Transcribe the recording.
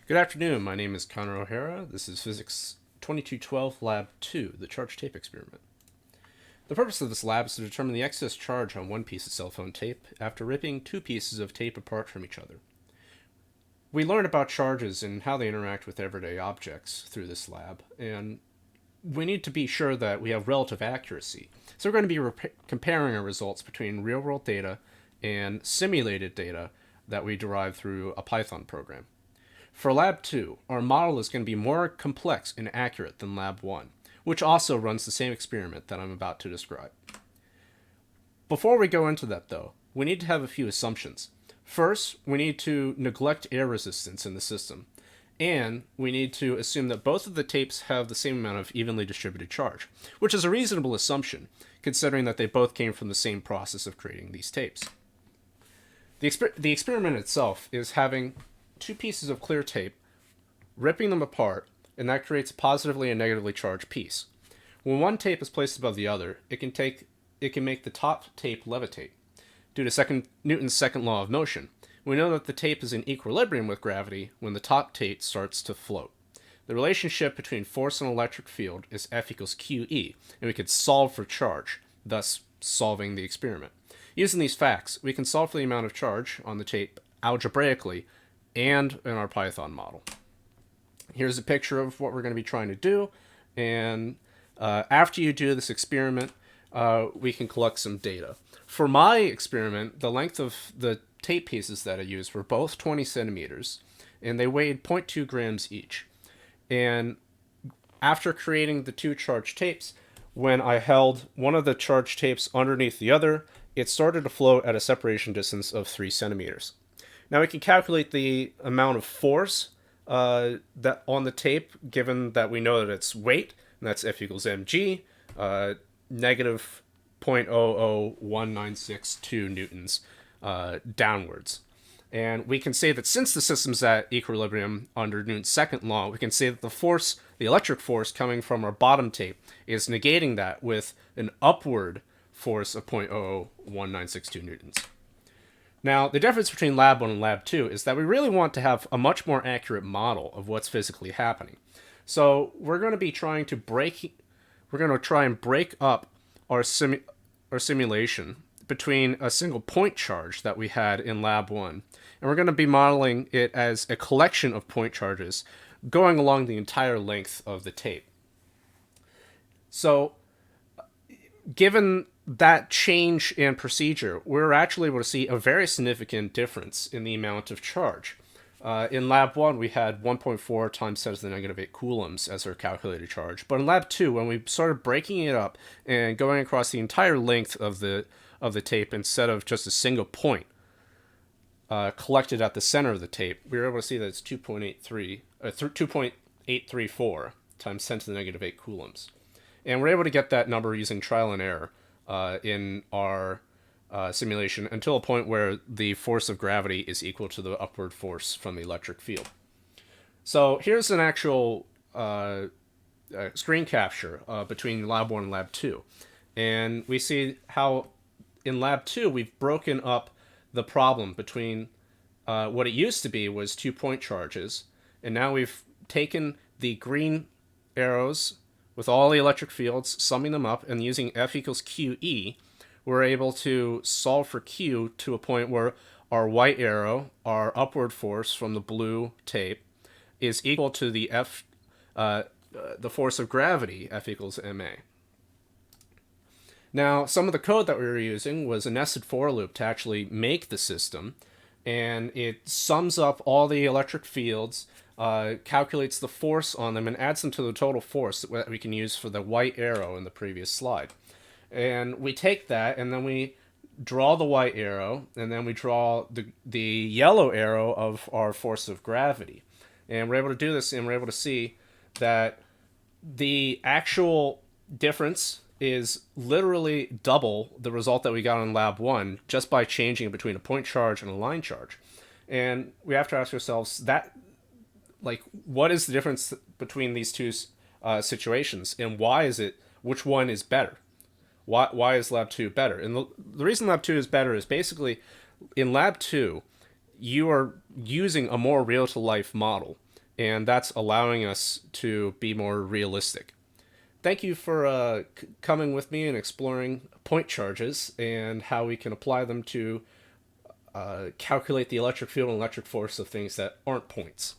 Good afternoon, my name is Connor O'Hara. This is Physics 2212 Lab 2, the charge tape experiment. The purpose of this lab is to determine the excess charge on one piece of cell phone tape after ripping two pieces of tape apart from each other. We learn about charges and how they interact with everyday objects through this lab, and we need to be sure that we have relative accuracy. So we're going to be comparing our results between real-world data and simulated data that we derive through a Python program. For Lab 2, our model is going to be more complex and accurate than Lab 1, which also runs the same experiment that I'm about to describe. Before we go into that, though, we need to have a few assumptions. First, we need to neglect air resistance in the system, and we need to assume that both of the tapes have the same amount of evenly distributed charge, which is a reasonable assumption, considering that they both came from the same process of creating these tapes. The experiment itself is having two pieces of clear tape, ripping them apart, and that creates a positively and negatively charged piece. When one tape is placed above the other, it can make the top tape levitate. Due to Newton's second law of motion, we know that the tape is in equilibrium with gravity when the top tape starts to float. The relationship between force and electric field is F equals QE, and we could solve for charge, thus solving the experiment. Using these facts, we can solve for the amount of charge on the tape algebraically and in our Python model. Here's a picture of what we're going to be trying to do, and after you do this experiment, we can collect some data. For my experiment, the length of the tape pieces that I used were both 20 centimeters, and they weighed 0.2 grams each. And after creating the two charged tapes, when I held one of the charged tapes underneath the other, it started to float at a separation distance of 3 centimeters. Now we can calculate the amount of force that on the tape, given that we know that it's weight, and that's F equals mg, negative 0.001962 newtons downwards. And we can say that since the system's at equilibrium under Newton's second law, we can say that the force, the electric force coming from our bottom tape, is negating that with an upward force of 0.001962 newtons. Now, the difference between Lab 1 and Lab 2 is that we really want to have a much more accurate model of what's physically happening. So we're going to be trying to try and break up our simulation between a single point charge that we had in Lab 1, and we're going to be modeling it as a collection of point charges going along the entire length of the tape. So, given that change in procedure, we're actually able to see a very significant difference in the amount of charge. In Lab 1, we had 1.4 times 10 to the negative 8 coulombs as our calculated charge. But in Lab 2, when we started breaking it up and going across the entire length of the tape instead of just a single point collected at the center of the tape, we were able to see that it's 2.834 times 10 to the negative 8 coulombs. And we're able to get that number using trial and error in our simulation until a point where the force of gravity is equal to the upward force from the electric field. So here's an actual screen capture between Lab 1 and Lab 2. And we see how in Lab 2 we've broken up the problem between what it used to be was 2-point charges, and now we've taken the green arrows with all the electric fields, summing them up, and using F equals QE, we're able to solve for Q to a point where our white arrow, our upward force from the blue tape, is equal to the the force of gravity, F equals ma. Now, some of the code that we were using was a nested for loop to actually make the system, and it sums up all the electric fields, calculates the force on them, and adds them to the total force that we can use for the white arrow in the previous slide. And we take that, and then we draw the white arrow, and then we draw the yellow arrow of our force of gravity. And we're able to do this, and we're able to see that the actual difference is literally double the result that we got in Lab 1 just by changing between a point charge and a line charge. And we have to ask ourselves that, like, what is the difference between these two situations, and which one is better? Why is Lab 2 better? And the reason Lab 2 is better is basically in Lab 2, you are using a more real-to-life model. and that's allowing us to be more realistic. Thank you for coming with me and exploring point charges and how we can apply them to calculate the electric field and electric force of things that aren't points.